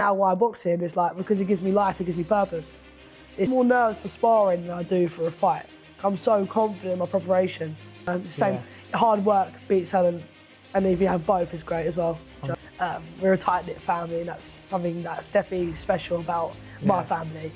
Now why boxing is like, because it gives me life, it gives me purpose. It's more nerves for sparring than I do for a fight. I'm so confident in my preparation. Hard work beats talent, and if you have both, it's great as well. We're a tight-knit family, and that's something that's definitely special about my family.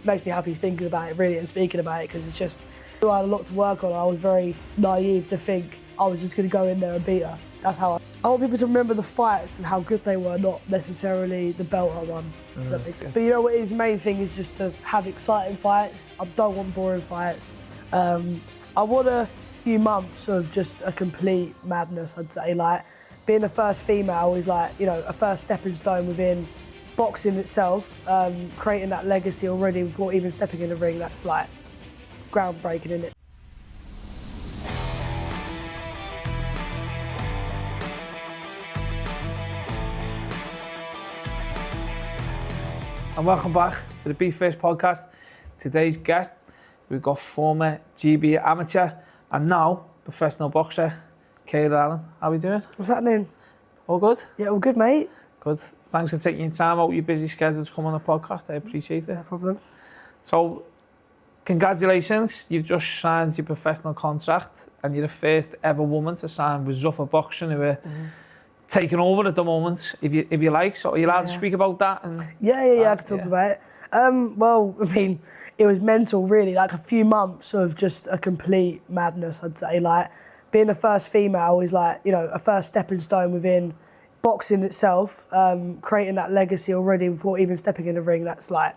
Makes me happy thinking about it really and speaking about it, because it's just, I had a lot to work on. I was very naive to think I was just going to go in there and beat her. That's how I want people to remember the fights and how good they were, not necessarily the belt I won. That makes sense. But you know what is the main thing is just to have exciting fights. I don't want boring fights. I want a few months of just a complete madness, I'd say. Like, being the first female is like, you know, a first stepping stone within boxing itself. Creating that legacy already before even stepping in the ring, that's like groundbreaking, isn't it? And welcome back to the Beef First podcast. Today's guest, we've got former GB amateur and now professional boxer, Kayla. How are we doing? What's happening? All good? Yeah, all good, mate. Good. Thanks for taking your time out of your busy schedule to come on the podcast. I appreciate it. No problem. So, congratulations. You've just signed your professional contract and you're the first ever woman to sign with Zuffa Boxing, who are taking over at the moment, if you like. So are you allowed to speak about that? Yeah, I can talk about it. Well, I mean, it was mental, really. Like a few months of just a complete madness, I'd say. Like, being the first female is like, you know, a first stepping stone within boxing itself. Creating that legacy already before even stepping in the ring, that's like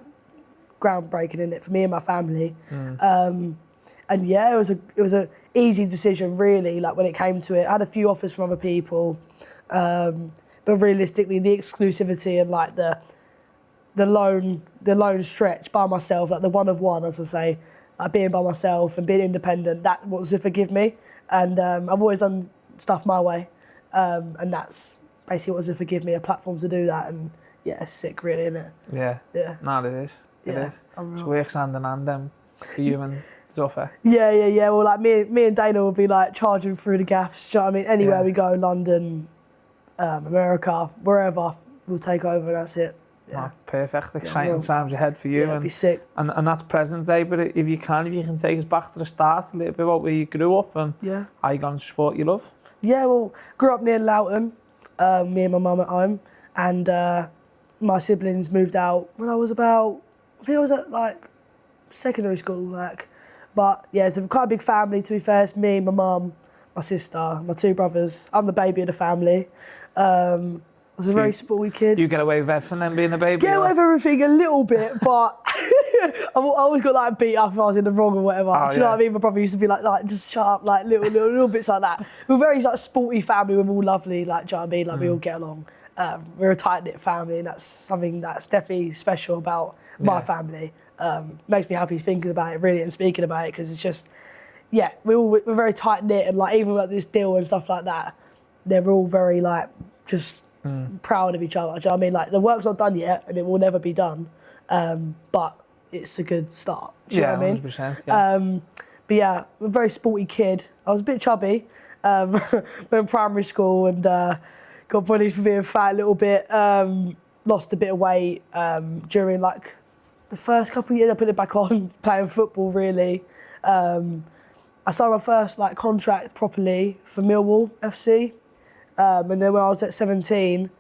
groundbreaking, isn't it, for me and my family. And yeah, it was a easy decision, really. Like, when it came to it, I had a few offers from other people. But realistically, the exclusivity and like the lone stretch by myself, like the one of one, as I say, like being by myself and being independent, that's what Zuffa give me. And I've always done stuff my way, and that's basically what Zuffa give me, a platform to do that. And yeah, it's sick, really, isn't it? Yeah. No, it is. It is. So works hand in hand for you and Zuffa. Yeah. Well, like me and Dana will be like charging through the gaffs. Do you know what I mean? Anywhere we go, London, America, wherever, we'll take over, and that's it. Yeah. Oh, perfect. Exciting times ahead for you. Yeah, it'd be sick. And that's present day, but if you can take us back to the start a little bit about where you grew up and how you got into sport you love. Yeah, well, grew up near Loughton, me and my mum at home, and my siblings moved out when I was about, I think I was at like secondary school, like. But yeah, it's quite a big family, to be fair. It's me, my mum, my sister, my two brothers. I'm the baby of the family. I was a very sporty kid. You get away with everything then, being the baby? Get away with everything a little bit, but I always got like beat up if I was in the wrong or whatever. Do you know what I mean? My brother used to be like just shut up, like little bits like that. We're a very like sporty family. We're all lovely, like, do you know what I mean? Like, we all get along. We're a tight-knit family, and that's something that's definitely special about my family. Makes me happy thinking about it, really, and speaking about it, because it's just, we're very tight-knit, and like even like this deal and stuff like that, they're all very like just proud of each other. Do you know what I mean? Like, the work's not done yet, and it will never be done, but it's a good start. Do you know what I mean? 100%. Yeah. But yeah, I'm a very sporty kid. I was a bit chubby when in primary school, and got bullied for being fat a little bit. Lost a bit of weight during like the first couple of years. I put it back on playing football, really. I signed my first like contract properly for Millwall FC. And then when I was at 17,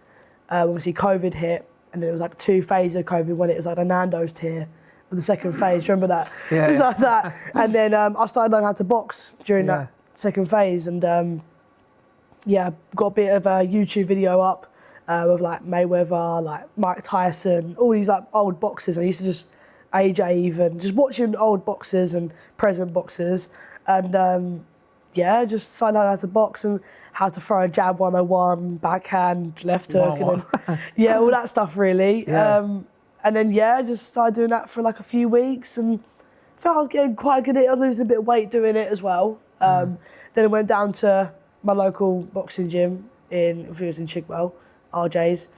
obviously COVID hit, and then it was like 2 phases of COVID when it was like a Nando's tier with the second phase. Do you remember that? Yeah. It was like that. And then I started learning how to box during that second phase, and got a bit of a YouTube video up with like Mayweather, like Mike Tyson, all these like old boxers. I used to just AJ even, just watching old boxers and present boxers, and just started learning how to box and how to throw a jab 101, backhand, left hook, and then, all that stuff, really. And then just started doing that for like a few weeks, and I felt I was getting quite good at it. I was losing a bit of weight doing it as well. Then I went down to my local boxing gym I think it was in Chigwell, RJ's,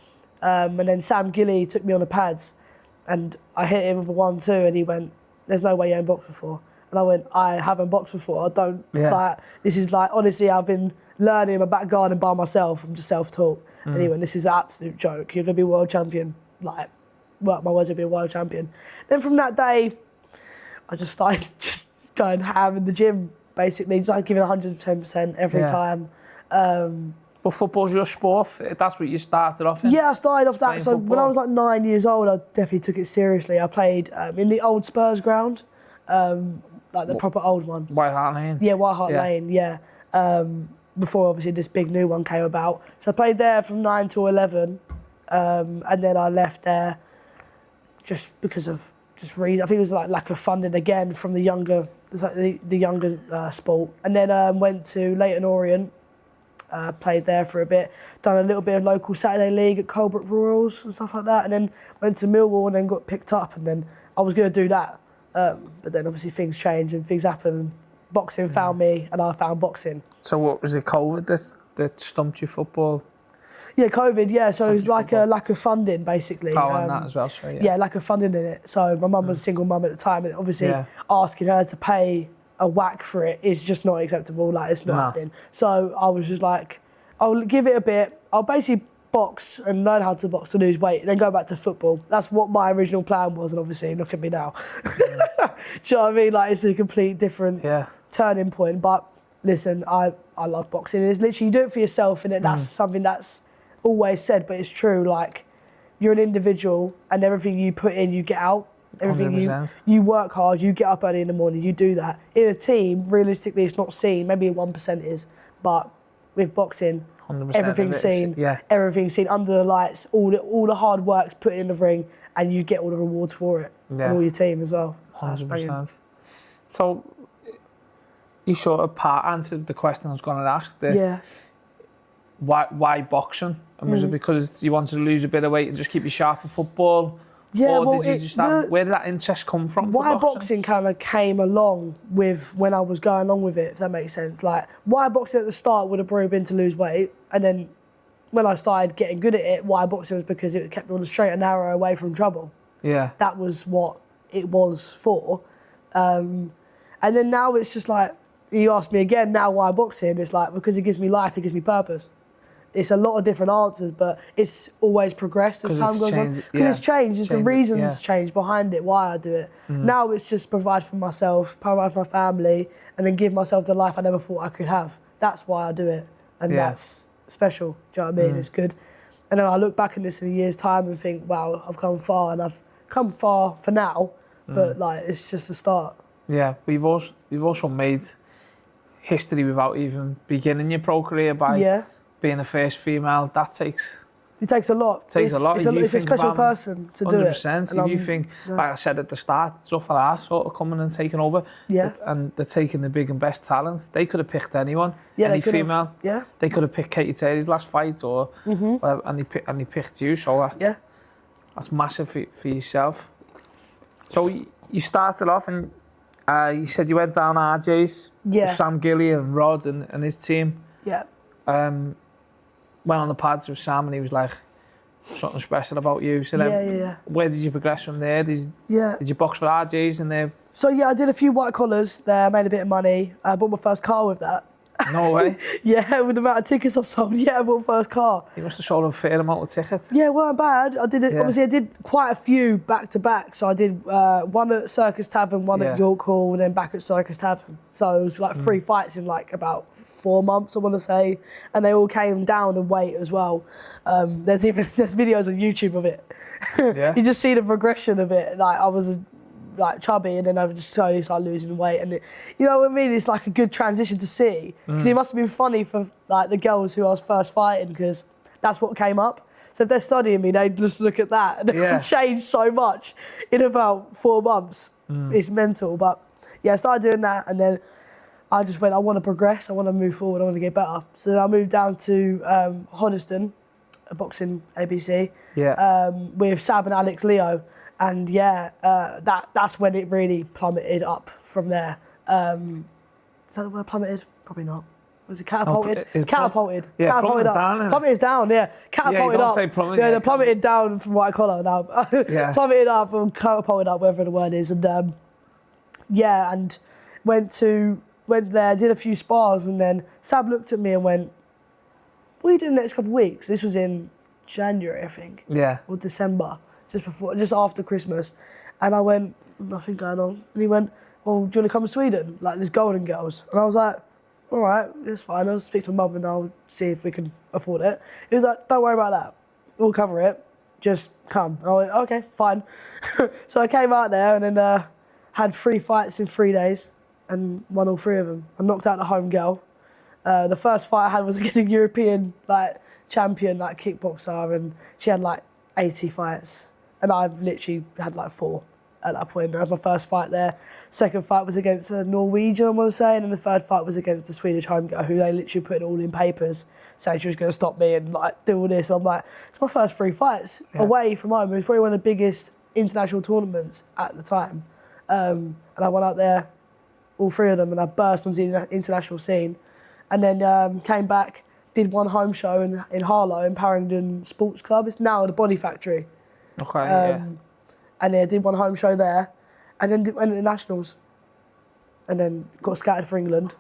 and then Sam Gilly took me on the pads, and I hit him with a 1-2, and he went, "There's no way you ain't boxed before." And I went, "I haven't boxed before. I don't like this. Is like, honestly, I've been learning in my back garden by myself. I'm just self-taught." And he went, "This is an absolute joke. You're gonna be world champion." like work my way to be a world champion. Then from that day, I just started just going ham in the gym, basically, just like giving 110% every time. But football's your sport. That's what you started off in. Yeah, I started off that. So football. when I was like 9 years old, I definitely took it seriously. I played in the old Spurs ground, like the proper old one. White Hart Lane. Yeah, White Hart Lane. Yeah. Before obviously this big new one came about. So I played there from 9 to 11, and then I left there just because of reason. I think it was like lack of funding again from the younger, the younger sport. And then went to Leyton Orient. Played there for a bit, done a little bit of local Saturday League at Colebrook Royals and stuff like that, and then went to Millwall and then got picked up, and then I was going to do that. But then obviously things change and things happen, and boxing found me and I found boxing. So what was it, COVID that stumped you football? Yeah, COVID, yeah, so it was like a lack of funding basically. Oh, and that as well, so yeah, lack of funding in it. So my mum was a single mum at the time, and obviously asking her to pay a whack for it is just not acceptable, like it's not happening. So I was just like, I'll give it a bit, I'll basically box and learn how to box to lose weight and then go back to football. That's what my original plan was, and obviously look at me now. Do you know what I mean? Like it's a complete different turning point. But listen, I love boxing. It's literally, you do it for yourself, and that's something that's always said, but it's true. Like you're an individual and everything you put in, you get out. Everything 100%. you work hard, you get up early in the morning, you do that. In a team, realistically, it's not seen. Maybe 1% is, but with boxing, 100% everything's seen. Everything's seen under the lights. All the hard work's put in the ring, and you get all the rewards for it, and all your team as well. So 100%. So you sort of part answered the question I was going to ask. Why boxing? And was it because you wanted to lose a bit of weight and just keep you sharp for football? Yeah, or did you just where did that interest come from? Why boxing kind of came along with when I was going on with it, if that makes sense. Like, why boxing at the start would have probably been to lose weight, and then when I started getting good at it, why boxing was because it kept me on the straight and narrow away from trouble. Yeah. That was what it was for. And then now it's just like, you ask me again, now why boxing? It's like, because it gives me life, it gives me purpose. It's a lot of different answers, but it's always progressed as time goes on. Because it's changed, it's the reasons changed behind it, why I do it. Now it's just provide for myself, provide for my family, and then give myself the life I never thought I could have. That's why I do it, and that's special, do you know what I mean? It's good. And then I look back at this in a year's time and think, wow, I've come far, and I've come far for now, but like it's just a start. Yeah, but you've also made history without even beginning your pro career by being the first female. It takes a lot. It's a special person to do it. 100%. If you think, like I said at the start, Zuffa are sort of coming and taking over, and they're taking the big and best talents. They could have picked anyone, any female. They could have picked Katie Taylor's last fight, or whatever, and they picked you. So that's massive for yourself. So you started off, and you said you went down RJ's with Sam Gilly and Rod and his team. Went on the pads with Sam, and he was like, something special about you. So then, where did you progress from there? Did you box for RJ's and there? So I did a few white collars there, made a bit of money. I bought my first car with that. No way. With the amount of tickets I sold, I bought my first car. You must have sold a fair amount of tickets. Yeah, weren't bad. I did it. Obviously, I did quite a few back to back. So I did one at Circus Tavern, one at York Hall, and then back at Circus Tavern. So it was like 3 fights in like about 4 months, I want to say, and they all came down in weight as well. There's videos on YouTube of it. You just see the progression of it. Like I was like chubby, and then I just slowly started losing weight, and you know what I mean? It's like a good transition to see, because it must have been funny for like the girls who I was first fighting, because that's what came up. So if they're studying me, they just look at that, and it changed so much in about 4 months. It's mental, but I started doing that, and then I just went, I want to progress, I want to move forward, I want to get better. So then I moved down to Hoddesdon, a boxing ABC, with Sab and Alex Leo. And that's when it really plummeted up from there. Is that the word, plummeted? Probably not. Was it catapulted? Catapulted. Yeah, catapulted up. Down. Plummeted down, Catapulted up. Say plummeted. Yeah, they plummeted down from white collar now. Plummeted up and catapulted up, whatever the word is. And and went there, did a few spars, and then Sab looked at me and went, "What are you doing the next couple of weeks?" This was in January, I think. Or December. just after Christmas. And I went, nothing going on. And he went, well, do you want to come to Sweden? Like, there's Golden Girls. And I was like, all right, it's fine. I'll speak to my mum and I'll see if we can afford it. He was like, don't worry about that. We'll cover it. Just come. I went, okay, fine. So I came out there and then had 3 fights in 3 days and won all 3 of them. I knocked out the home girl. The first fight I had was against a European champion, kickboxer, and she had 80 fights. And I've literally had 4 at that point. That was my first fight there. Second fight was against a Norwegian, I want to say, and then the third fight was against the Swedish home girl, who they literally put it all in papers, saying she was going to stop me and do all this. I'm like, it's my first 3 fights away from home. It was probably one of the biggest international tournaments at the time. And I went out there, all 3 of them, and I burst onto the international scene. And then came back, did one home show in Harlow, in Parringdon Sports Club. It's now the Body Factory. Okay, And then I did one home show there, and then went to the Nationals. And then got scattered for England.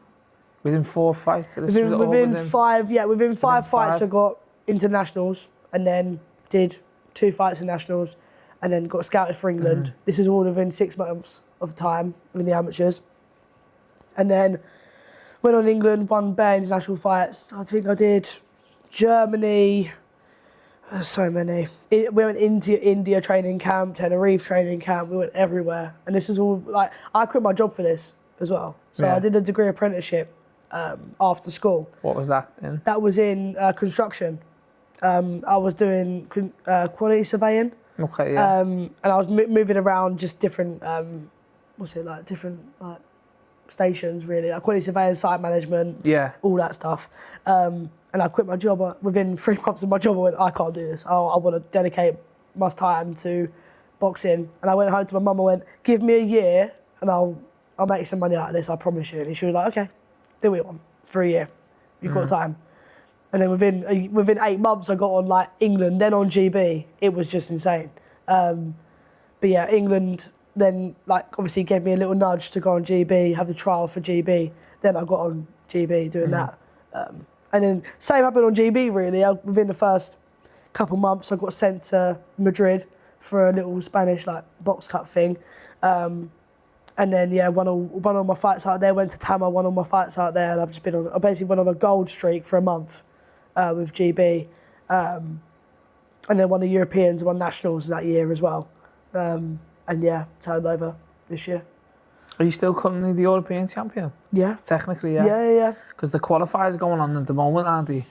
Within 4 fights? Within 5 fights I got internationals, and then did 2 fights in Nationals, and then got scouted for England. This is all within 6 months of time in the amateurs. And then went on England, won bare international fights. I think I did Germany. So many. We went into India training camp, Tenerife training camp. We went everywhere, and this is all I quit my job for this as well. So I did a degree apprenticeship after school. What was that in? That was in construction. I was doing quality surveying. Okay, yeah. And I was moving around just different, different stations really, quality surveying, site management, all that stuff. And I quit my job within 3 months of my job. I went, I can't do this. I want to dedicate my time to boxing. And I went home to my mum and went, give me a year and I'll make some money out of this, I promise you. And she was like, okay, do it on for a year. You've got time. And then within 8 months, I got on England, then on GB. It was just insane. But yeah, England then obviously gave me a little nudge to go on GB, have the trial for GB. Then I got on GB doing that. And then same happened on GB really. Within the first couple months, I got sent to Madrid for a little Spanish box cup thing. And then won all my fights out there. Went to Tama, won all my fights out there, and I basically went on a gold streak for a month with GB. And then won the Europeans, won nationals that year as well. And turned over this year. Are you still currently the European champion? Yeah. Technically, yeah. Yeah. Because the qualifiers going on at the moment, aren't they?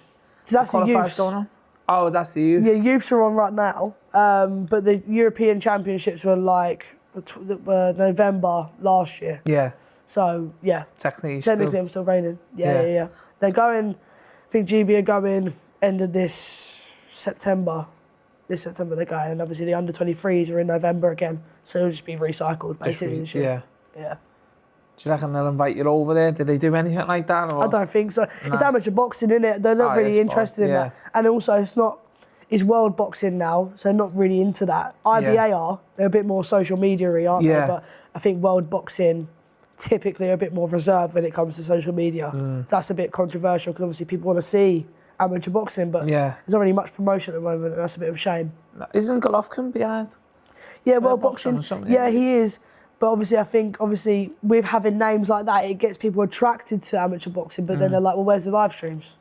So that's the youths. Going on? Oh, that's the youth. Yeah, youths are on right now. But the European Championships were November last year. Yeah. So yeah. Technically, I'm still reigning. Yeah. They're going. I think GB are going end of this September. This September they're going, and obviously the under-23s are in November again. So it'll just be recycled basically this year. Yeah. Do you reckon they'll invite you over there? Did they do anything like that? Or? I don't think so. Nah. It's amateur boxing, isn't it? They're not really interested in that. And also, it's world boxing now, so they're not really into that. IBA are. They're a bit more social media-y, aren't they? But I think world boxing typically are a bit more reserved when it comes to social media. So that's a bit controversial because obviously people want to see amateur boxing, but there's not really much promotion at the moment, and that's a bit of a shame. Isn't Golovkin behind? Yeah, world boxing. Yeah, he is. But obviously, I think with having names like that, it gets people attracted to amateur boxing. But then they're like, well, where's the live streams?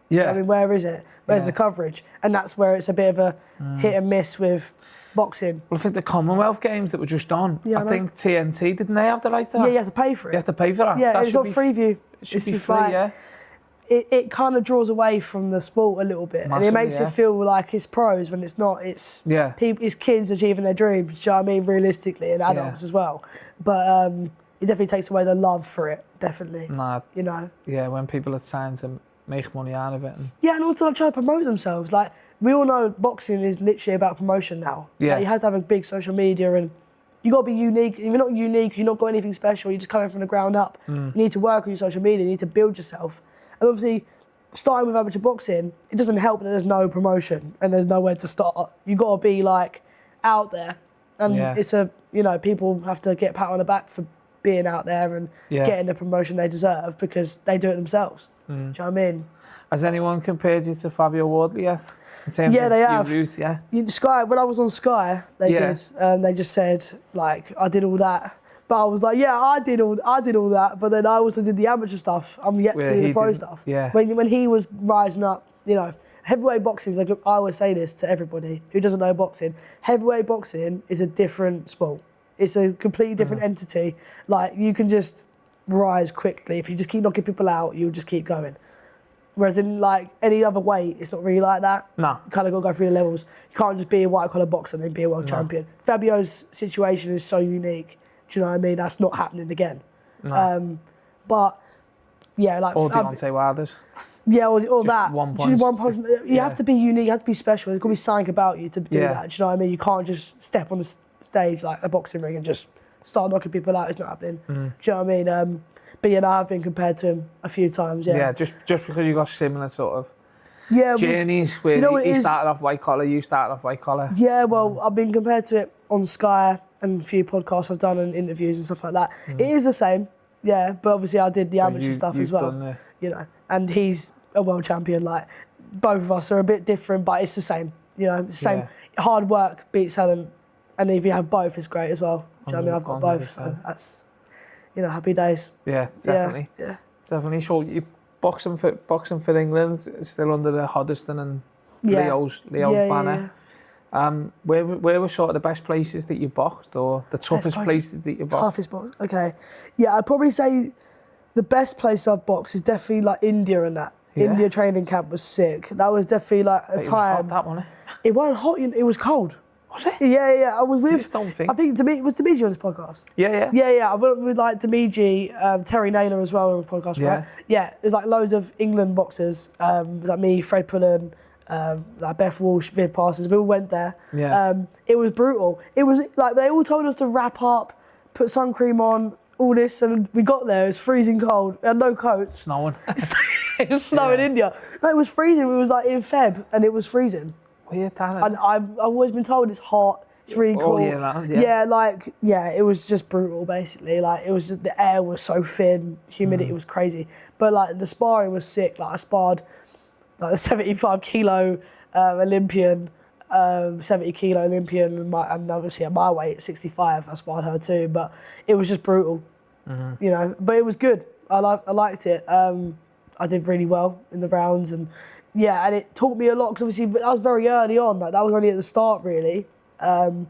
Yeah. I mean, where is it? Where's the coverage? And that's where it's a bit of a hit and miss with boxing. Well, I think the Commonwealth Games that were just on, I think TNT, didn't they have the right to that? Yeah, you have to pay for it. You have to pay for that? Yeah, it's not Freeview. It should be free, It kind of draws away from the sport a little bit. Massively, and it makes it feel like it's pros when it's not. It's it's kids achieving their dreams, do you know what I mean, realistically, and adults as well. But it definitely takes away the love for it, definitely. Nah, you know? Yeah, when people are trying to make money out of it. And also try to promote themselves. We all know boxing is literally about promotion now. Yeah. You have to have a big social media and you got to be unique. If you're not unique, you've not got anything special, you're just coming from the ground up. You need to work on your social media, you need to build yourself. And obviously, starting with amateur boxing, it doesn't help that there's no promotion and there's nowhere to start. You got to be out there, and it's people have to get a pat on the back for being out there and getting the promotion they deserve because they do it themselves. Do you know what I mean? Has anyone compared you to Fabio Wardley yet? In terms Yeah, of they your have. route, yeah? Sky, when I was on Sky, they did. They just said, like, I did all that. But I was like, yeah, I did all that. But then I also did the amateur stuff. I'm yet to do the pro stuff. Yeah. When he was rising up, you know, heavyweight boxing is like, I always say this to everybody who doesn't know boxing. Heavyweight boxing is a different sport. It's a completely different entity. Like, you can just rise quickly. If you just keep knocking people out, you'll just keep going. Whereas in like any other weight, it's not really like that. No. You kind of got to go through the levels. You can't just be a white collar boxer and then be a world champion. Fabio's situation is so unique. Do you know what I mean? That's not happening again. No. But yeah, like or Deontay Wilder's. Yeah, or just that. One punch. Just one punch. You have to be unique. You have to be special. There's got to be something about you to do that. Do you know what I mean? You can't just step on the stage like a boxing ring and just start knocking people out. It's not happening. Do you know what I mean? But yeah, no, I've been compared to him a few times. Yeah. Yeah, just because you got similar sort of journeys where he started off white collar, you started off white collar. Yeah, well, I've been compared to it on Sky and a few podcasts I've done and interviews and stuff like that. It is the same, yeah, but obviously I did the amateur stuff as well. You know, and he's a world champion. Like, both of us are a bit different, but it's the same. You know, it's the same. Hard work beats talent, and if you have both, it's great as well. Do you know what I mean? I've got both, so that's, you know, happy days. Yeah, definitely. Yeah. Definitely. So you boxing for England, still under the Hoddesdon and Leo's banner. Where were sort of the best places that you boxed, or the toughest places that you boxed? Toughest box. Okay. Yeah, I'd probably say the best place I've boxed is definitely like India and that. Yeah. India training camp was sick. That was definitely like a time. It was hot, that one. It wasn't hot. It was cold. Was it? Yeah. I was with. I just don't think. I think was Demiji on this podcast. Yeah. I went with like Demiji, Terry Naylor as well on the podcast. Yeah. Right? Yeah. There's like loads of England boxers. Like me, Fred Pullen, like Beth Walsh, Viv Parsons. We all went there. Yeah. It was brutal. It was like they all told us to wrap up, put sun cream on, all this, and we got there. It was freezing cold. We had no coats. Snowing. It was snowing in India. No, it was freezing. It was like in Feb, and it was freezing. Weird, and I've always been told it's hot. It's really cool. All year round, it was just brutal, basically. Like, it was just, the air was so thin, humidity was crazy. But like the sparring was sick. Like, I sparred like a 75 kilo Olympian, 70 kilo Olympian, and obviously at my weight, 65, I sparred her too. But it was just brutal, you know. But it was good. I liked it. I did really well in the rounds, and it taught me a lot, because obviously that was very early on. Like, that was only at the start, really. That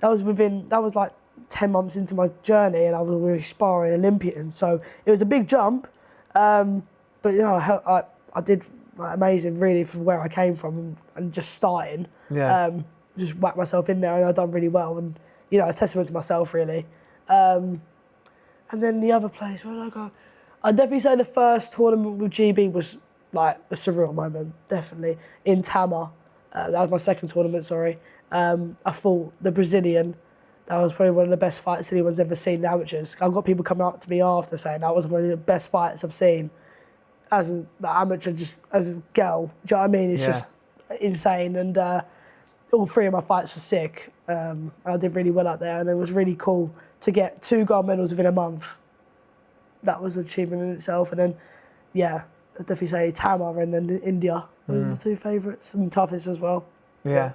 was like 10 months into my journey, and I was already sparring Olympian, so it was a big jump. But you know, I did like amazing, really, from where I came from and just starting. Yeah. Just whacked myself in there, and I've done really well, and you know, it's a testament to myself, really. And then the other place, where did I go? I'd definitely say the first tournament with GB was like a surreal moment, definitely. In Tama, that was my second tournament, sorry. I fought the Brazilian. That was probably one of the best fights anyone's ever seen in amateurs. I've got people coming up to me after saying that was one of the best fights I've seen as an amateur, just as a girl. Do you know what I mean? It's just insane. And all three of my fights were sick. I did really well out there, and it was really cool to get 2 gold medals within a month. That was an achievement in itself. And then, I'd definitely say Tama and then India were my 2 favourites, and toughest as well. Yeah.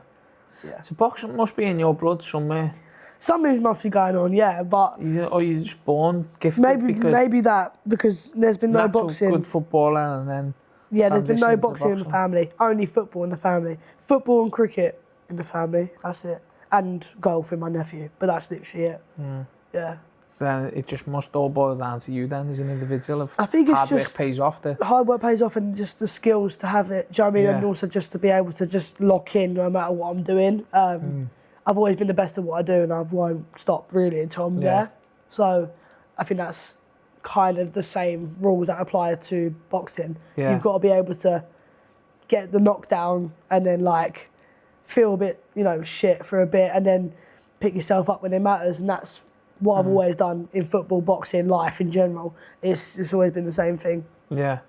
So boxing must be in your blood somewhere. Something must be going on, but... Or you're just born gifted? Maybe that, because there's been no boxing. Good footballer, and then... Yeah, there's been no boxing in the family. Only football in the family. Football and cricket in the family, that's it. And golf with my nephew, but that's literally it. Yeah. So then it just must all boil down to you then as an individual. I think it's hard just... work pays off there. Hard work pays off, and just the skills to have it. Do you know what I mean? And also just to be able to just lock in no matter what I'm doing. I've always been the best at what I do, and I won't stop really until I'm there. So I think that's kind of the same rules that apply to boxing. Yeah. You've got to be able to get the knockdown and then like feel a bit, you know, shit for a bit, and then pick yourself up when it matters. And that's what I've always done in football, boxing, life in general. It's always been the same thing. Yeah.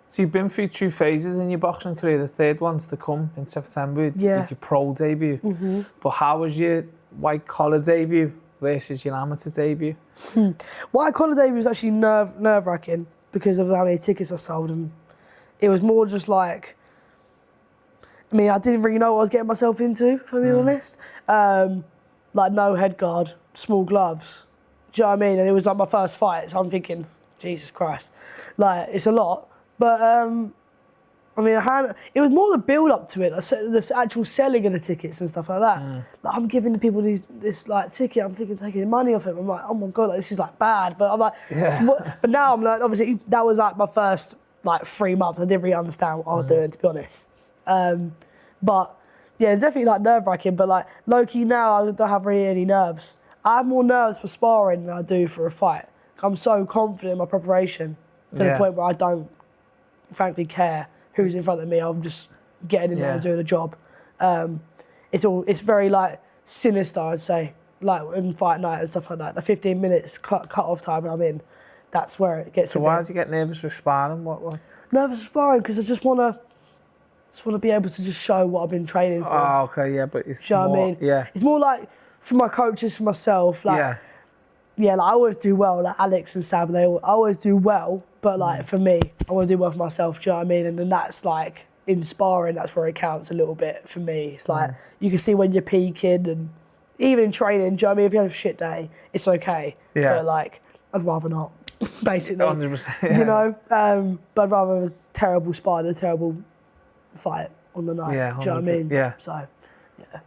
So you've been through 2 phases in your boxing career. The third one's to come in September with your pro debut. But how was your white collar debut versus your amateur debut? White collar debut was actually nerve-wracking because of how many tickets I sold, and It was more just like, I mean, I didn't really know what I was getting myself into, if I'm being honest. Like no head guard, small gloves. Do you know what I mean? And it was like my first fight, so I'm thinking, Jesus Christ, like it's a lot. But I mean, it was more the build up to it, like, the actual selling of the tickets and stuff like that. Like I'm giving the people this like ticket, I'm thinking taking the money off it. I'm like, oh my God, like, this is like bad. But I'm like, but now I'm like, obviously that was like my first like 3 months. I didn't really understand what I was doing, to be honest. But yeah, it's definitely like nerve wracking. But like low key now, I don't have really any nerves. I have more nerves for sparring than I do for a fight. I'm so confident in my preparation to the point where I don't, frankly, care who's in front of me. I'm just getting in there and doing a job. It's very like sinister, I'd say, like in fight night and stuff like that. The 15 minutes cut off time I'm in, that's where it gets. So why did you get nervous with sparring? What? Nervous for sparring because I just want to be able to just show what I've been training for. Oh, okay, yeah, but it's more, what I mean? Yeah. It's more like for my coaches, for myself, like. Yeah, like I always do well, like Alex and Sam, I always do well, but like for me, I want to do well for myself, do you know what I mean? And then that's like, in sparring, that's where it counts a little bit for me. It's like, you can see when you're peaking, and even in training, do you know what I mean? If you have a shit day, it's okay. Yeah. But like, I'd rather not, basically. 100%. Yeah. You know? But I'd rather have a terrible spar than a terrible fight on the night. Yeah, do you know what I mean? Yeah. So, yeah.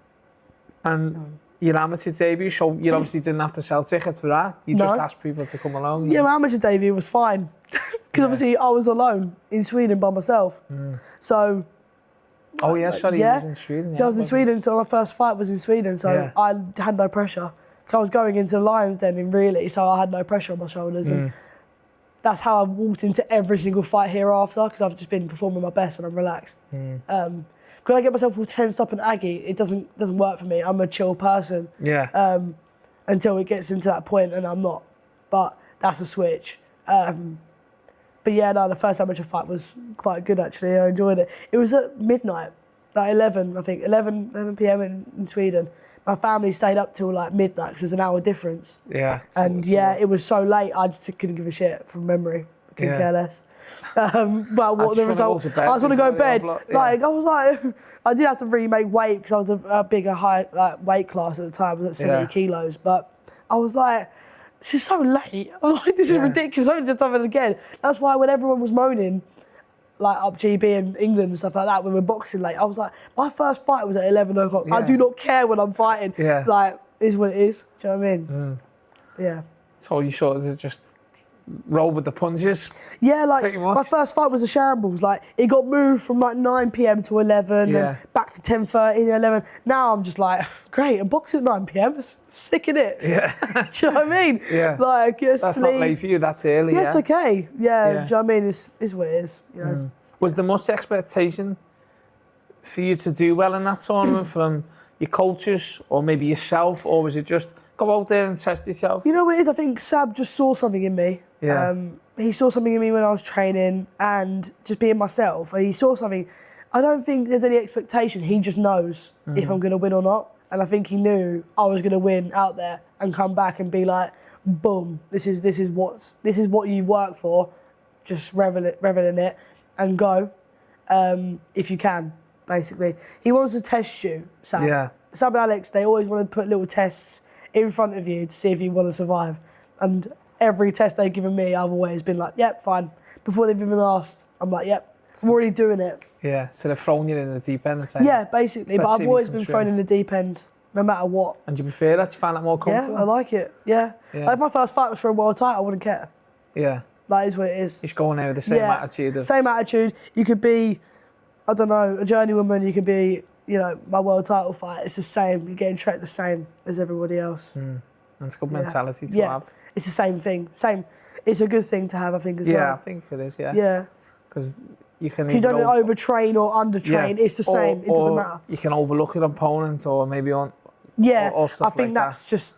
And your amateur debut, so you obviously didn't have to sell tickets for that. You just asked people to come along. Yeah, my amateur debut was fine. Because obviously I was alone in Sweden by myself. So... Oh yeah, sorry, you was in Sweden. So I was in Sweden, so my first fight was in Sweden, so I had no pressure. I was going into the Lions Den in really, so I had no pressure on my shoulders. And that's how I've walked into every single fight hereafter, because I've just been performing my best when I'm relaxed. When I get myself all tensed up and aggy, it doesn't work for me. I'm a chill person. Yeah. Until it gets into that point, and I'm not. But that's a switch. But yeah, no, the first amateur fight was quite good actually. I enjoyed it. It was at midnight, like 11, I think, 11 p.m. in Sweden. My family stayed up till like midnight because there's an hour difference. Yeah. And it was so late, I just couldn't give a shit from memory. Couldn't care less. But what the result? I just want to go to bed. Like I was like, I did have to really make weight because I was a bigger weight class at the time. I was at 70 kilos. But I was like, this is so late. I'm like, this is ridiculous. I did something again. That's why when everyone was moaning, like up GB in England and stuff like that, when we're boxing late, I was like, my first fight was at 11 o'clock. I do not care when I'm fighting. Like, it is what it is. Do you know what I mean? Yeah. So you sort of just roll with the punches? Yeah, like my first fight was a shambles. Like it got moved from like 9 p.m. to 11, then back to 10:30 and 11. Now I'm just like, great, I'm boxing at 9 p.m. It's sick in it. Yeah. Do you know what I mean? Yeah. Like that's sleep. Not late for you. That's early. Yeah, it's okay. Yeah. Do you know what I mean? It's what it is. You know? Was there much expectation for you to do well in that tournament from your coaches or maybe yourself, or was it just go out there and test yourself? You know what it is? I think Sab just saw something in me. Yeah. He saw something in me when I was training and just being myself. And he saw something. I don't think there's any expectation. He just knows if I'm going to win or not. And I think he knew I was going to win out there and come back and be like, boom, this is what you've worked for. Just revel in it and go if you can, basically. He wants to test you, Sam. Yeah. Sam and Alex, they always want to put little tests in front of you to see if you want to survive. And every test they've given me, I've always been like, yep, fine. Before they've even asked, I'm like, yep, I'm already doing it. Yeah, so they're throwing you in the deep end. Yeah, basically, but I've always been thrown in the deep end, no matter what. And do you prefer that? Do you find that more comfortable? Yeah, I like it, yeah. Like if my first fight was for a world title, I wouldn't care. Yeah. That is what it is. You're just going there with the same attitude. Same attitude. You could be, I don't know, a journeywoman, you could be, you know, my world title fight. It's the same. You're getting treated the same as everybody else. And it's a good mentality to have. It's the same thing. It's a good thing to have, I think, as well. Yeah, I think it is, Yeah. Because you can... If you don't overtrain or undertrain, it's the same. It doesn't matter. You can overlook your opponent or maybe on... Yeah, or stuff I think that's just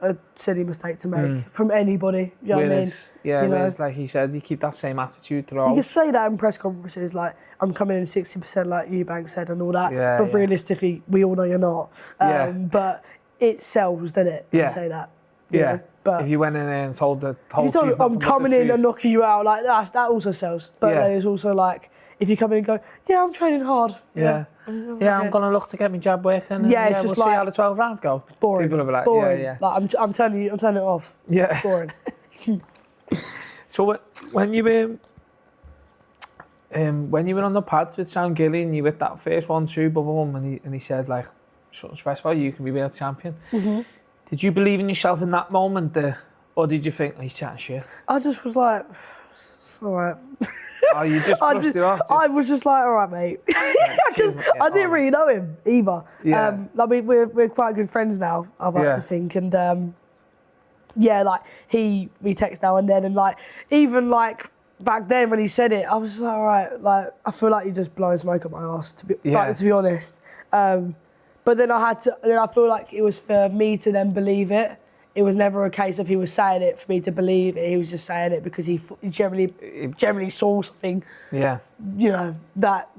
a silly mistake to make from anybody. You know what I mean? Yeah, you know? Like he said, you keep that same attitude throughout. You can say that in press conferences, like, I'm coming in 60% like Eubank said and all that, but realistically, we all know you're not. But it sells, doesn't it? You say that. Yeah. Know? But if you went in there and told the whole truth, I'm coming in and knocking you out, like that also sells. But there's also like, if you come in and go, yeah, I'm training hard. Yeah. I'm going to look to get my jab working. And, it's just we'll like, see how the 12 rounds go. Boring. People will be like, boring. yeah. Like, I'm turning it off. Yeah. Boring. So when you were on the pads with Sam Gilly and you hit that first 1-2, boom, and he said like, something special, you can be world champion. Mm-hmm. Did you believe in yourself in that moment, or did you think, oh, he's chatting shit? I just was like, it's all right. Oh, you just brushed it off? I was just like, all right, mate. I didn't really know him either. Yeah. We're quite good friends now, I'd like to think. And like he texts now and then, and like even like back then when he said it, I was just like, all right, like I feel like you're just blowing smoke up my arse, to be honest. But then I feel like it was for me to then believe it. It was never a case of he was saying it for me to believe it. He was just saying it because he generally saw something. Yeah. You know, that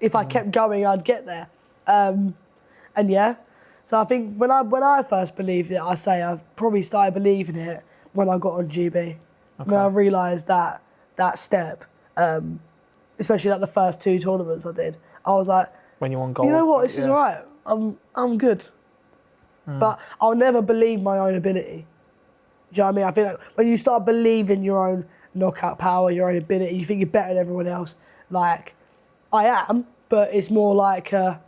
if I kept going, I'd get there. And yeah, so I think when I first believed it, I probably started believing it when I got on GB. Okay. When I realised that step, especially like the first 2 tournaments I did, I was like, when you won gold, you know what, this is all right. I'm good. But I'll never believe my own ability. Do you know what I mean? I feel like when you start believing your own knockout power, your own ability, you think you're better than everyone else. Like, I am, but it's more like, I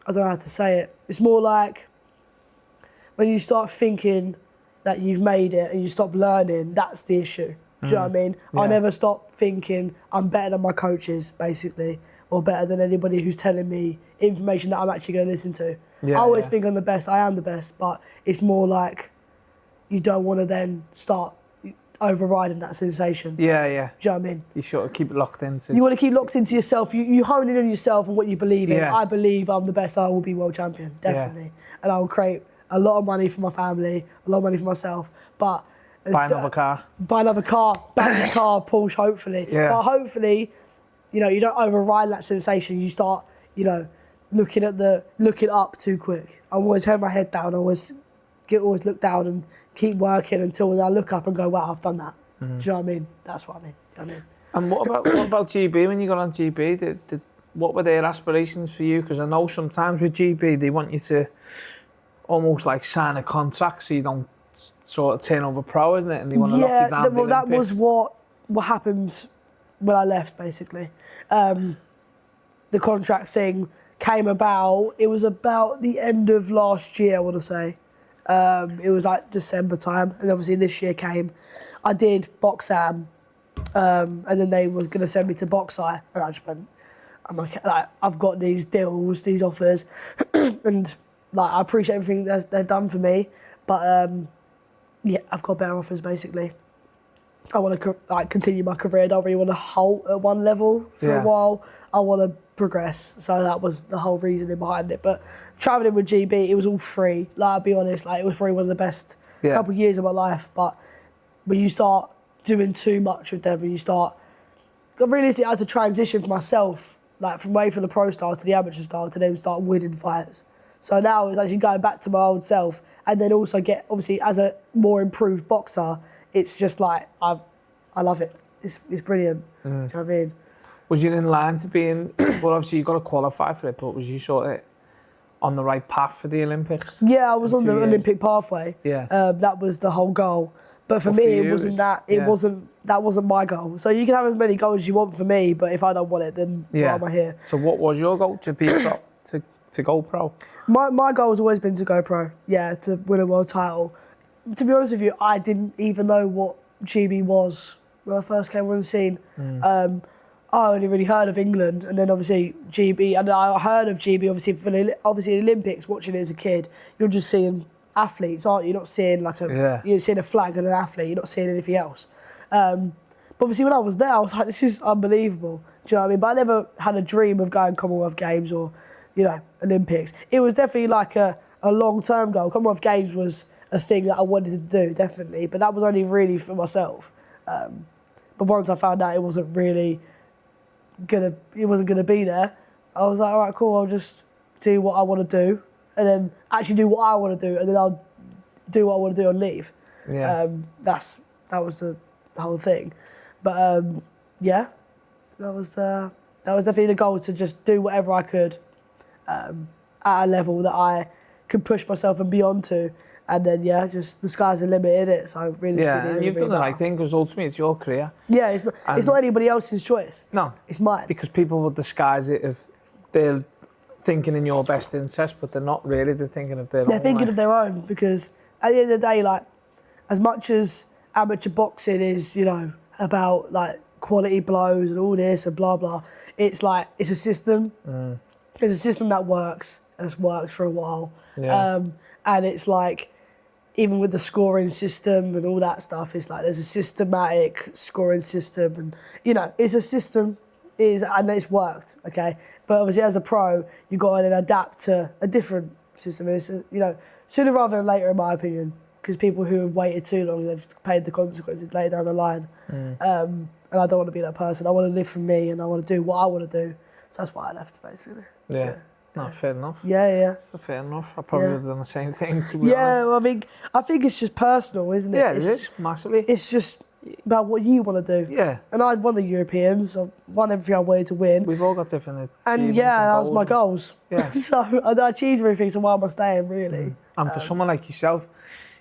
don't know how to say it. It's more like when you start thinking that you've made it and you stop learning, that's the issue. Do you know what I mean? Yeah. I never stop thinking I'm better than my coaches, basically, or better than anybody who's telling me information that I'm actually going to listen to. I always think I'm the best, I am the best, but it's more like you don't want to then start overriding that sensation. Yeah. Do you know what I mean? You sort of keep it locked into... You want to keep locked into yourself. You hone in on yourself and what you believe in. Yeah. I believe I'm the best, I will be world champion, definitely. Yeah. And I will create a lot of money for my family, a lot of money for myself, but... Buy another car, bang the car, Porsche, hopefully. Yeah. But hopefully, you don't override that sensation. You start, looking up too quick. I always hold my head down. I always look down and keep working until when I look up and go, wow, I've done that. Do you know what I mean? That's what I mean. And what about GB? When you got on GB, what were their aspirations for you? Because I know sometimes with GB, they want you to almost like sign a contract so you don't sort of turn over pro, isn't it? And they want to lock you down. Well, that was what happened when I left, basically. The contract thing came about. It was about the end of last year, I want to say. It was like December time, and obviously this year came. I did Boxam, and then they were going to send me to Boxai, and I just went, I've got these deals, these offers, and like I appreciate everything they've done for me, but I've got better offers basically. I want to continue my career. I don't really want to halt at one level for a while. I want to progress. So that was the whole reasoning behind it. But travelling with GB, it was all free. Like, I'll be honest, it was probably one of the best couple of years of my life. But when you start doing too much with them, and you start... Realistically, I had to transition for myself, from away from the pro style to the amateur style to then start winning fights. So now it's actually going back to my old self, and then also get, obviously, as a more improved boxer, it's just I love it. It's brilliant. Do you know what I mean? Was you in line to being, well, obviously you got to qualify for it, but was you sort of on the right path for the Olympics? Yeah, I was on the Olympic pathway. Yeah. That was the whole goal. But for me, it wasn't that. That wasn't my goal. So you can have as many goals as you want for me, but if I don't want it, then why am I here? So what was your goal? To be pro? To go pro? My goal has always been to go pro. Yeah, to win a world title. To be honest with you, I didn't even know what GB was when I first came on the scene. I only really heard of England, and then obviously GB, and I heard of GB obviously for the Olympics. Watching it as a kid, you're just seeing athletes, aren't you? You're not seeing you're seeing a flag and an athlete. You're not seeing anything else. But obviously when I was there, I was like, this is unbelievable. Do you know what I mean? But I never had a dream of going Commonwealth Games or Olympics. It was definitely a long-term goal. Commonwealth Games was a thing that I wanted to do, definitely, but that was only really for myself. But once I found out it wasn't gonna be there, I was like, all right, cool, I'll just do what I want to do, and then actually do what I want to do, and then I'll do what I want to do and leave. Yeah. That was the whole thing. But that was That was definitely the goal, to just do whatever I could at a level that I could push myself and beyond to. And then, just the sky's the limit, innit? So really, and you've done the right thing, because ultimately it's your career. Yeah, it's not anybody else's choice. No. It's mine. Because people will disguise it if they're thinking in your best interest, but they're not really. They're thinking of their own. They're thinking of their own, because at the end of the day, like, as much as amateur boxing is, about like quality blows and all this and blah blah, it's like, it's a system. It's a system that works, and it's worked for a while. And it's like, even with the scoring system and all that stuff, it's like there's a systematic scoring system, and it's a system, and it's worked, okay? But obviously as a pro, you've got to then adapt to a different system. It's, sooner rather than later, in my opinion, because people who have waited too long, they've paid the consequences later down the line. And I don't want to be that person. I want to live for me, and I want to do what I want to do. So that's why I left, basically. Yeah. No, fair enough. Yeah. So fair enough. I probably would have done the same thing, to be honest. Yeah, well, I think it's just personal, isn't it? Yeah, it is, massively. It's just about what you want to do. Yeah. And I won the Europeans. I won everything I wanted to win. We've all got different and that was my goals. Yeah. So I achieved everything, so why am I staying, really? And for someone like yourself,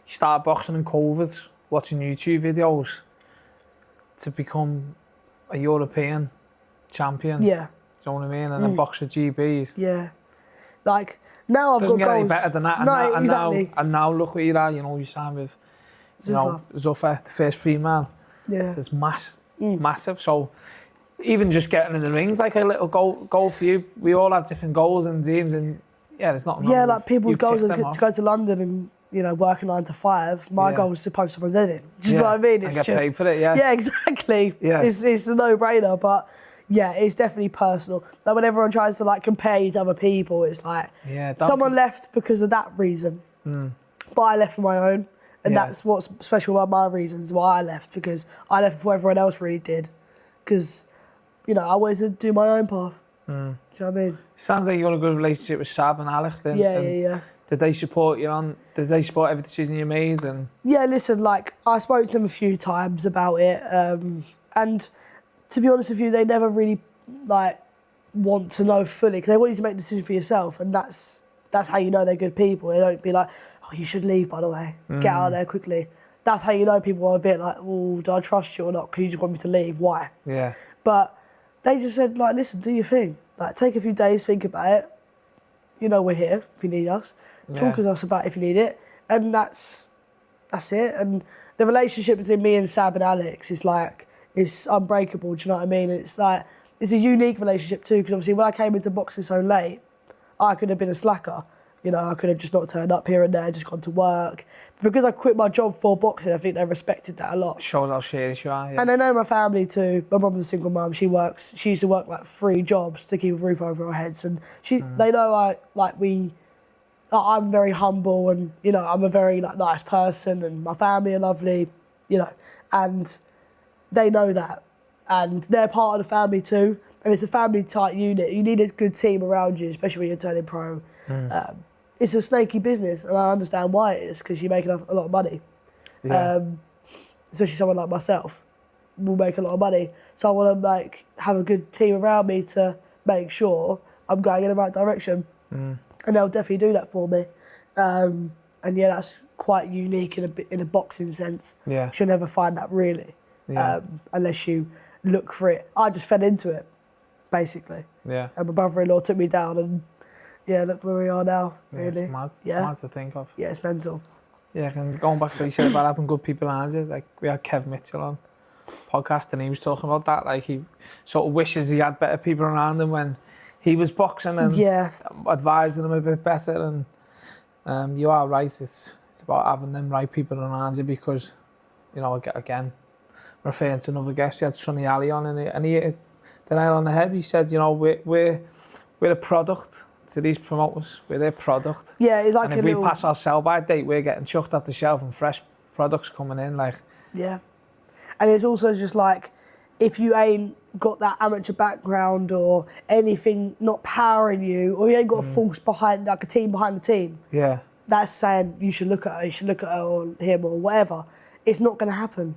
you started boxing in COVID, watching YouTube videos, to become a European champion. Yeah. Do you know what I mean? And then box for GBs. Yeah. Like, now I've got goals. Doesn't get any better than that. No, exactly. And now look where you are, you signed with Zuffa, the first female. Yeah. So it's massive. So even just getting in the ring's like a little goal for you. We all have different goals and dreams, and there's nothing wrong. Yeah, like people's goals are to go to London and work a 9 to 5. My goal was to punch someone's head in. Do you know what I mean? It's and get paid for it, yeah. Yeah, exactly. Yeah. It's a no-brainer, but yeah, it's definitely personal. Like, when everyone tries to like compare you to other people, it's like, someone left because of that reason, but I left for my own, and that's what's special about my reasons why I left, because I left before everyone else really did, because I wanted to do my own path. Do you know what I mean? Sounds like you got a good relationship with Sab and Alex then. Yeah. Did they support you did they support every decision you made? And yeah, listen, like, I spoke to them a few times about it, and to be honest with you, they never really want to know fully, because they want you to make a decision for yourself, and that's how you know they're good people. They don't be like, oh, you should leave, by the way, get out of there quickly. That's how you know people are a bit like, well, do I trust you or not? Because you just want me to leave. Why? Yeah. But they just said, like, listen, do your thing. Like, take a few days, think about it. We're here if you need us. Talk to us about it if you need it, and that's it. And the relationship between me and Sab and Alex is like, it's unbreakable. Do you know what I mean? It's like, it's a unique relationship too, because obviously when I came into boxing so late, I could have been a slacker. I could have just not turned up here and there, just gone to work. But because I quit my job for boxing, I think they respected that a lot. Shows how serious you are. Yeah. And they know my family too. My mum's a single mum. She used to work like 3 jobs to keep a roof over our heads, and they know I'm very humble, and I'm a very nice person, and my family are lovely, and they know that, and they're part of the family too, and it's a family tight unit. You need a good team around you, especially when you're turning pro. It's a snaky business, and I understand why it is, because you make a lot of money. Especially someone like myself will make a lot of money, so I want to have a good team around me to make sure I'm going in the right direction. And they'll definitely do that for me. And that's quite unique in a boxing sense. Yeah. You'll never find that really, unless you look for it. I just fell into it, basically. Yeah. And my brother-in-law took me down, and look where we are now. Yeah, really. It's mad. It's mad to think of. Yeah, it's mental. Yeah, and going back to what you said about having good people around you, like we had Kev Mitchell on podcast, and he was talking about that. Like, he sort of wishes he had better people around him when he was boxing, and advising him a bit better. And you are right, it's about having them right people around you, because, again, referring to another guest, he had Sonny Ali on, and he hit the nail on the head. He said, we're a product to these promoters. We're their product. Yeah, it's like, and if we pass our sell-by date, we're getting chucked off the shelf and fresh products coming in. Yeah. And it's also just like, if you ain't got that amateur background or anything not powering you, or you ain't got a force behind, like a team behind the team, that's saying you should look at her or him or whatever, it's not going to happen.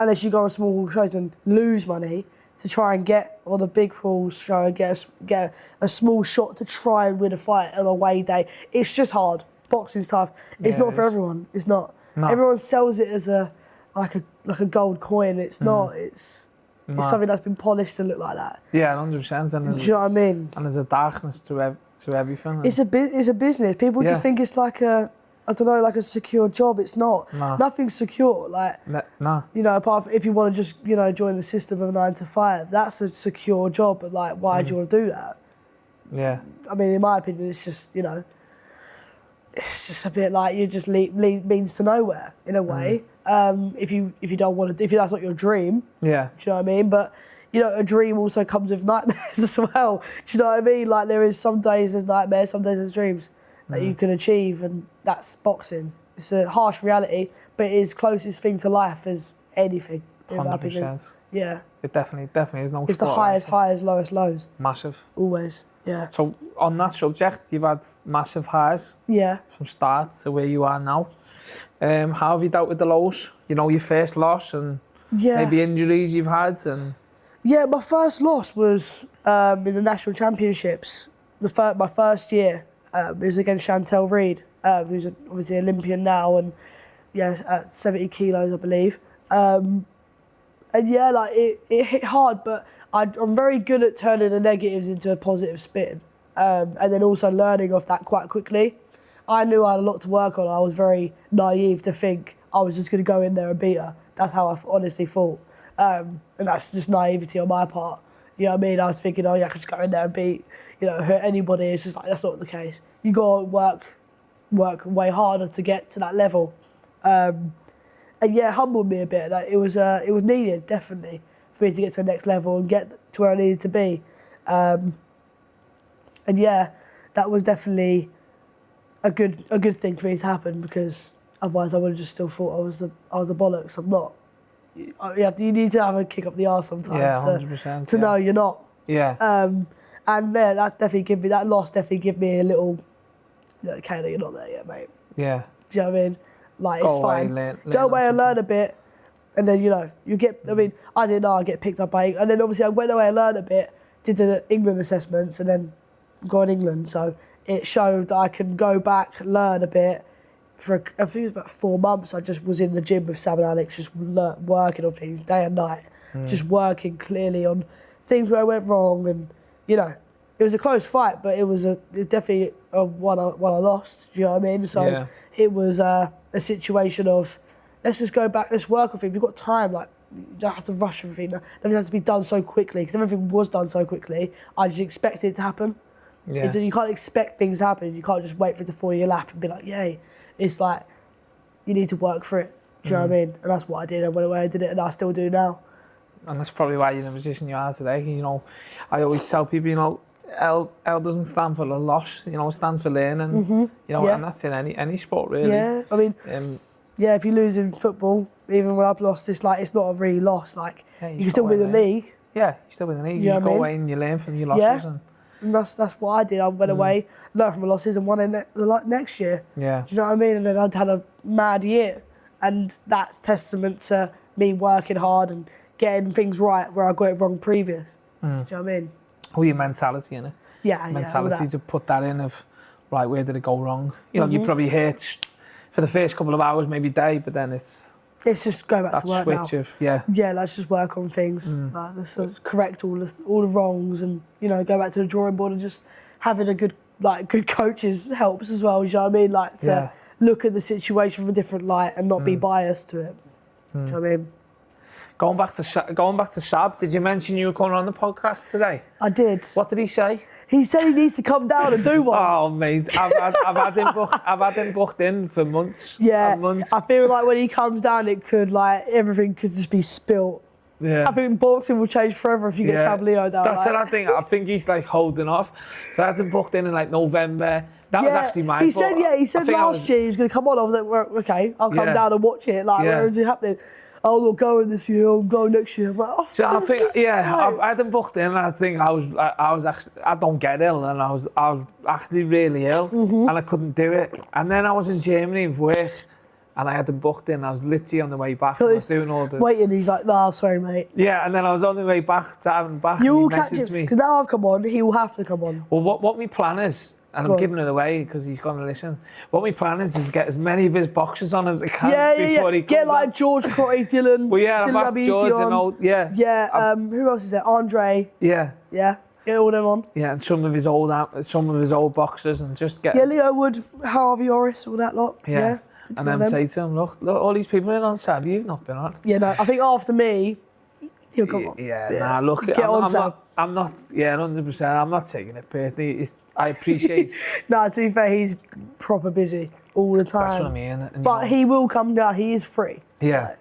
Unless you go on small shows and lose money to try and get, or the big pools try and get a small shot to try and win a fight on a away day. It's just hard. Boxing's tough. It's not for everyone. It's not. No. Everyone sells it as like a gold coin. It's not. It's something that's been polished to look like that. Yeah, 100%. Do you know what I mean? And there's a darkness to everything. It's a business. People just think it's like like a secure job. It's not. No. Nothing's secure. Like, no. You know, apart from if you want to just, you know, join the system of 9 to 5, that's a secure job. But like, why do you want to do that? Yeah. I mean, in my opinion, it's just, you know, it's just a bit like you just means to nowhere in a way. If you don't want to, if that's not your dream. Yeah. Do you know what I mean? But you know, a dream also comes with nightmares as well. Do you know what I mean? Like there is some days there's nightmares, some days there's dreams that you can achieve, and that's boxing. It's a harsh reality, but it is closest thing to life as anything. 100%. Yeah. It definitely is no. It's the highest highs, lowest lows. Massive. Always. Yeah. So on that subject, you've had massive highs. Yeah. From start to where you are now. How have you dealt with the lows? You know, your first loss and maybe injuries you've had and. Yeah, my first loss was in the national championships. My first year was against Chantel Reed, who's obviously Olympian now, and at 70 kilos, I believe. And yeah, like it hit hard, but I'm very good at turning the negatives into a positive spin, and then also learning off that quite quickly. I knew I had a lot to work on. I was very naive to think I was just going to go in there and beat her. That's how I honestly thought. And that's just naivety on my part. You know what I mean? I was thinking, I could just go in there and beat, hurt anybody. It's just like, that's not the case. You got to work way harder to get to that level. And yeah, it humbled me a bit. Like, it was needed, definitely, for me to get to the next level and get to where I needed to be. And yeah, that was definitely a good thing for me to happen, because otherwise I would have just still thought I was the bollocks. I'm not. You need to have a kick up the arse sometimes. Yeah, 100%. To know you're not. Yeah. And that loss definitely gave me a little. Kayla, you're not there yet, mate. Yeah. Do you know what I mean? Like, it's fine. Go away and learn a bit, and then you get. I mean, I didn't know I'd get picked up by, and then obviously I went away and learned a bit, did the England assessments, and then got in England. So it showed that I can go back, learn a bit. For I think it was about 4 months, I just was in the gym with Sam and Alex, just working on things day and night, just working clearly on things where I went wrong, and it was a close fight, but it was definitely one I lost. Do you know what I mean? So it was a situation of, let's just go back, let's work on things. We've got time, like you don't have to rush everything. Everything has to be done so quickly, because everything was done so quickly. I just expected it to happen. Yeah. You can't expect things to happen. You can't just wait for it to fall in your lap and be like, yay. It's like, you need to work for it. Do you know what I mean? And that's what I did. I went away, I did it, and I still do now. And that's probably why you're in the position you are today. I always tell people, L doesn't stand for a loss. It stands for learning. And that's in any sport, really. Yeah, I mean, if you lose in football, even when I've lost, it's like, it's not a really loss. Like, you can still win the league. Yeah, you still win the league. You just go away and you learn from your losses. Yeah. And that's what I did. I went away, learned from my losses, and won it next year. Yeah. Do you know what I mean? And then I'd had a mad year, and that's testament to me working hard and getting things right where I got it wrong previous. Do you know what I mean? All your mentality in it. Yeah. Mentality to put that in of, right, where did it go wrong? You probably hurt for the first couple of hours, maybe day, but then it's just go back to work now. That switch of let's just work on things. Let's correct all the wrongs, and go back to the drawing board, and just having a good coaches helps as well. You know what I mean? Like to look at the situation from a different light and not be biased to it. Do you know what I mean? Going back to Sab, did you mention you were coming on the podcast today? I did. What did he say? He said he needs to come down and do one. Oh, mate, I've had him booked in for months. Yeah, months. I feel like when he comes down, everything could just be spilt. Yeah. I think boxing will change forever if you get Sam Leo down. That's what I think. I think he's holding off. So I had him booked in November. That was actually my fault. He said last year he was going to come on. I was like, well, okay, I'll come down and watch it. Where is it happening? Oh, I'm not going this year. I'm going next year. I'm like, oh, so I think, I had him booked in, and I think I was actually, I don't get ill, and I was actually really ill, and I couldn't do it. And then I was in Germany with work, and I had them booked in. I was literally on the way back. And I was doing all the... Waiting, he's like, nah, sorry, mate. Yeah, and then I was on the way back to having back, You and will he catch him, messaged me. because now I've come on, he will have to come on. Well, what my plan is, and I'm giving it away because he's going to listen. What my plan is get as many of his boxes on as I can before he comes Get like on. George Crotty, Dylan. Well, yeah, I've Dylan asked Abisi George on. and all, yeah. Yeah, who else is there? Andre. Yeah. Yeah, get all them on. Yeah, and some of his old boxes, and just get... Yeah, Leo Wood, Harvey Orris, all that lot. Yeah. And then say to him, look, all these people in on Sab, you've not been on. Yeah, no, I think after me, he'll come on. Yeah, nah, look, I'm not, 100%, I'm not taking it personally. I appreciate... No, to be fair, he's proper busy all the time. That's what I mean. And, but he will come down, he is free. Yeah.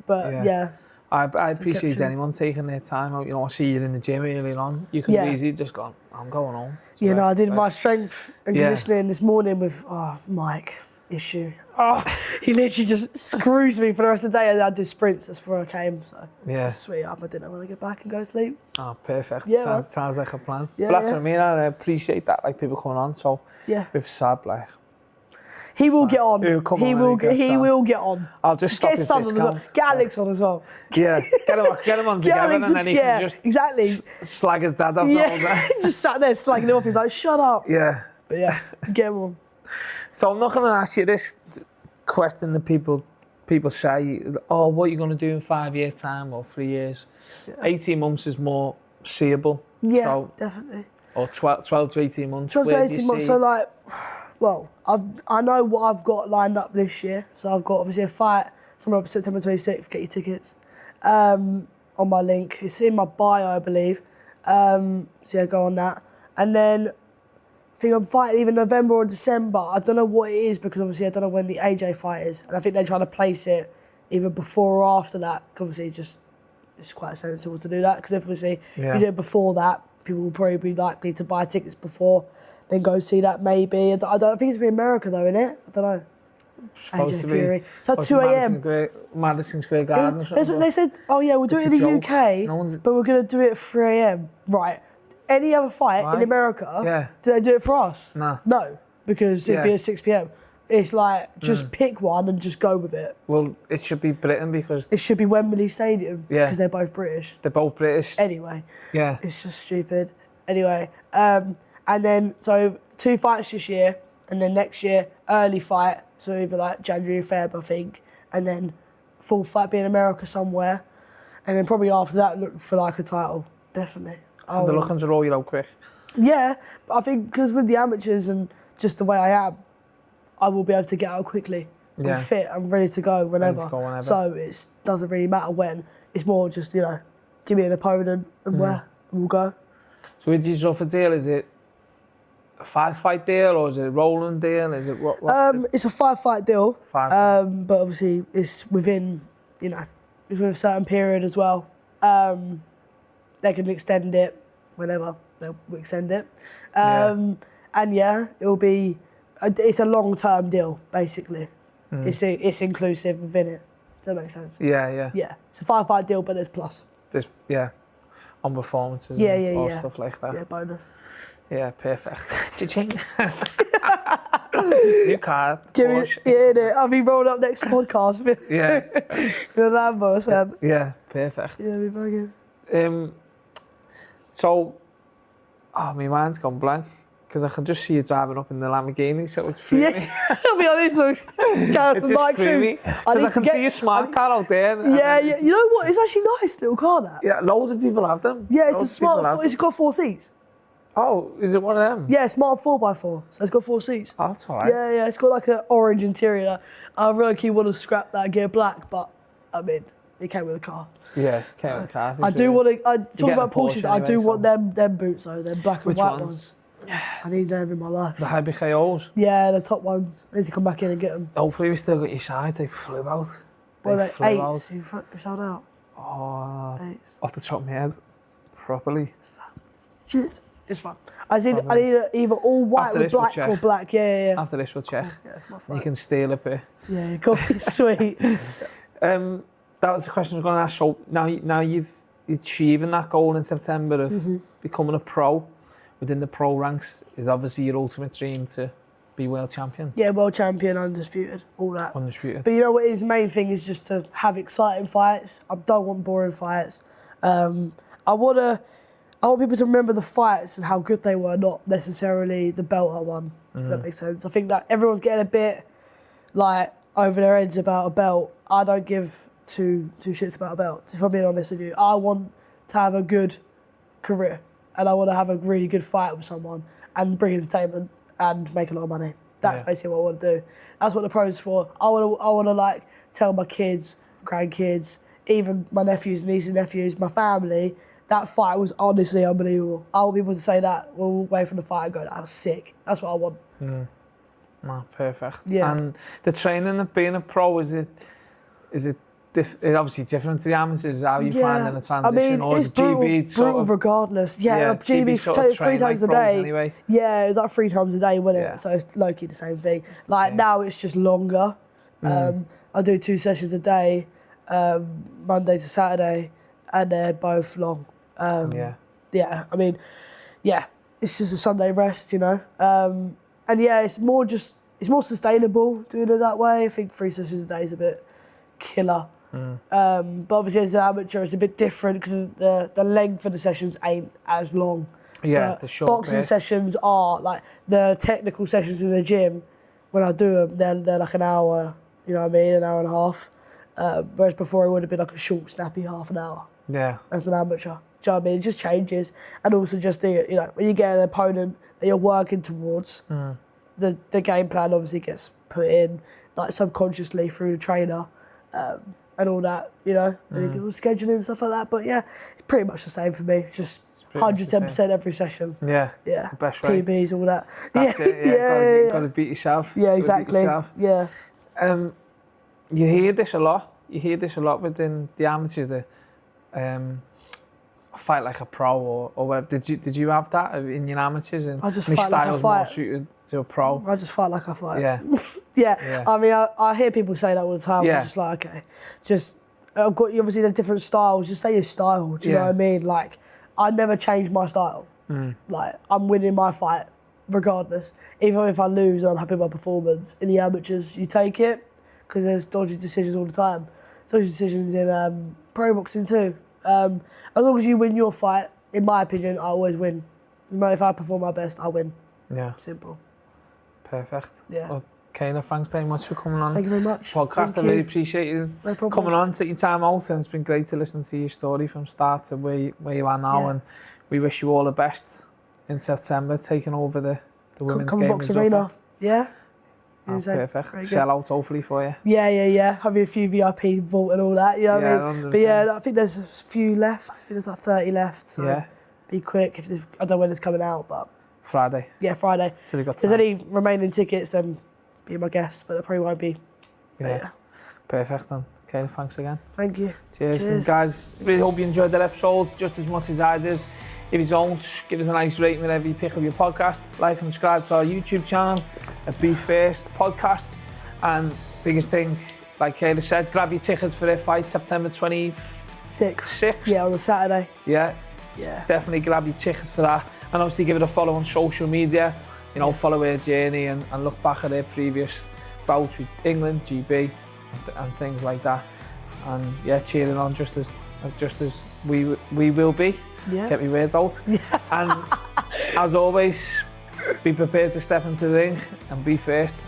But yeah. I appreciate anyone taking their time out. You know, I see you in the gym earlier on. You can easily just go, I'm going home. Yeah, no, I did my strength and conditioning this morning with, Mike, issue. He literally just screws me for the rest of the day. I had this sprints just before I came. So sweet up. I didn't want to get back and go to sleep. Oh, perfect. Yeah, sounds like a plan. Yeah, but that's what I mean. I appreciate that, like people coming on. So with Sab, like he will get on. He will get on. I'll just stop his discounts. Get Alex on as well. Yeah, get him on together, and then he can just slag his dad off the whole day. He just sat there slagging him off. He's like, shut up. Yeah. But yeah, get him on. So I'm not going to ask you this question that people say, oh, what are you going to do in 5 years' time or 3 years? 18 months is more seeable. Yeah, so, definitely. Or 12 to 18 months. 12 to 18 months. So like, well, I know what I've got lined up this year. So I've got obviously a fight coming up September 26th. Get your tickets on my link. It's in my bio, I believe. So yeah, go on that. And then I think I'm fighting either November or December. I don't know what it is because obviously I don't know when the AJ fight is. And I think they're trying to place it either before or after that. Obviously it's quite sensible to do that because obviously if you do it before that, people will probably be likely to buy tickets before, then go see that maybe. I don't think it's going to be America though, innit? I don't know. AJ Fury. It's at 2 a.m. Madison Square Garden or something. That's what they said. Oh yeah, we'll do it in the UK, but we're going to do it at 3 a.m. Right. Any other fight in America, do they do it for us? No, because it'd be at 6 p.m. It's like, just pick one and just go with it. Well, it should be Britain because... It should be Wembley Stadium because they're both British. They're both British. Anyway. Yeah. It's just stupid. Anyway, and then, so 2 fights this year, and then next year, early fight, so either like January, Feb, I think, and then full fight be in America somewhere, and then probably after that, look for like a title, definitely. So they're looking to roll you out quick? Yeah, but I think because with the amateurs and just the way I am, I will be able to get out quickly. I'm fit, I'm ready to go whenever. So it doesn't really matter when. It's more just, you know, give me an opponent and where, and we'll go. So with your Zuffa deal, is it a 5-fight deal or is it a rolling deal? Is it what? It's a 5-fight deal. 5. But obviously it's within, you know, within a certain period as well. They can extend it whenever they'll extend it. And it'll be, it's a long-term deal, basically. It's inclusive within it. Does that make sense? Yeah. Yeah, it's a 5-fight deal, but there's plus. On performances and all stuff like that. Yeah, bonus. Yeah, perfect. Cha-ching. New card. I'll be rolling up next podcast with a Lambo, Sam. Yeah, perfect. Yeah, be bugging. So, my mind's gone blank because I can just see you driving up in the Lamborghini, so it's free me. I'll be honest, it's just free me. Because I can see your smart car out there. You know what? It's actually a nice little car, that. Yeah, loads of people have them. Yeah, it's a smart. It's got 4 seats. Oh, is it one of them? Yeah, smart 4x4. So it's got 4 seats. Oh, that's all right. Yeah, it's got like an orange interior. I really want to scrap that and get black, but I mean, it came with a car. Yeah, came with a car. I do want to. Talk about Porsches. Anyway, I do want them boots though. Them black and white ones. Yeah, I need them in my life. The high KOs? Yeah, the top ones. I need to come back in and get them. Hopefully we still got your size. They flew out. Well, they're 8s. You sold out. Oh, 8s. Off the top of my head, properly. Shit. It's fun. I need either all white with black or black. Yeah. After this, we'll check. You can steal a bit. Yeah, go sweet. That was the question I was going to ask. So now you've achieving that goal in September of becoming a pro within the pro ranks is obviously your ultimate dream to be world champion? Yeah, world champion, undisputed, all that. Undisputed. But you know what is the main thing is just to have exciting fights. I don't want boring fights. I want people to remember the fights and how good they were, not necessarily the belt I won. If that makes sense. I think that everyone's getting a bit like over their heads about a belt. I don't give two shits about a belt. If I'm being honest with you, I want to have a good career and I want to have a really good fight with someone and bring entertainment and make a lot of money. That's basically what I want to do. That's what the pro's for. I want to like tell my kids, grandkids, even my nephews, nieces and nephews, my family, that fight was honestly unbelievable. I want people to say that we'll walk away from the fight and go, that was sick. That's what I want. No, perfect. Yeah. And the training of being a pro, is it obviously different to the amateurs? How you finding the transition? Or it's is GB brutal regardless. Yeah, GB 3 times a day. Anyway. Yeah, it was like 3 times a day, wasn't it? So it's low-key the same thing. Like now it's just longer. I do 2 sessions a day, Monday to Saturday, and they're both long. Yeah, I mean, yeah, it's just a Sunday rest, you know. And yeah, it's more sustainable doing it that way. I think 3 sessions a day is a bit killer. But obviously as an amateur it's a bit different because the length of the sessions ain't as long. Yeah, but the short boxing sessions are like the technical sessions in the gym. When I do them, they're like an hour, you know what I mean, an hour and a half. Whereas before it would have been like a short, snappy half an hour. Yeah. As an amateur. Do you know what I mean? It just changes. And also just, you know, when you get an opponent that you're working towards, the game plan obviously gets put in like subconsciously through the trainer and all that, you know, and scheduling and stuff like that. But yeah, it's pretty much the same for me. Just 110% every session. Yeah. Yeah. The best way. PBs, all that. That's it. Yeah. Got to beat yourself. Yeah, exactly. Yeah. You hear this a lot. You hear this a lot within the amateurs that fight like a pro or whatever. Did you have that in your amateurs? And I just my fight like I style's fight. more suited to a pro. I just fight like I fight. Yeah. Yeah. I mean, I hear people say that all the time. I'm just like, okay, just I've got obviously the different styles. Just say your style. Do you know what I mean? Like, I never change my style. Like, I'm winning my fight regardless. Even if I lose, I'm happy with my performance. In the amateurs, you take it because there's dodgy decisions all the time. Dodgy decisions in pro boxing too. As long as you win your fight, in my opinion, I always win. If I perform my best, I win. Yeah. Simple. Perfect. Yeah. Well, Kayla, thanks very much for coming on. Thank you very much. Podcast. I really appreciate you coming on, taking time out, and it's been great to listen to your story from start to where you are now. And we wish you all the best in September, taking over the women's game in Zuffa. Yeah. Oh, perfect. Sell out hopefully for you. Yeah. Having a few VIP vault and all that, you know what I mean? 100%. But yeah, I think there's a few left. I think there's like 30 left. So be quick. I don't know when it's coming out, but Friday. Yeah, Friday. So they've got if there's any remaining tickets, then be my guest, but there probably won't be. Yeah. Perfect then. Okay, thanks again. Thank you. Cheers. And guys, really hope you enjoyed that episode just as much as I did. If you don't, give us a nice rating whenever you pick up your podcast. Like and subscribe to our YouTube channel at Be First Podcast. And biggest thing, like Kayla said, grab your tickets for their fight September 26th. Yeah, on a Saturday. Yeah. Definitely grab your tickets for that. And obviously give it a follow on social media. You know, follow her journey and look back at her previous bouts with England, GB and things like that. And yeah, cheering on just as we will be. Yeah. Get me words out. Yeah. And as always, be prepared to step into the ring and be first.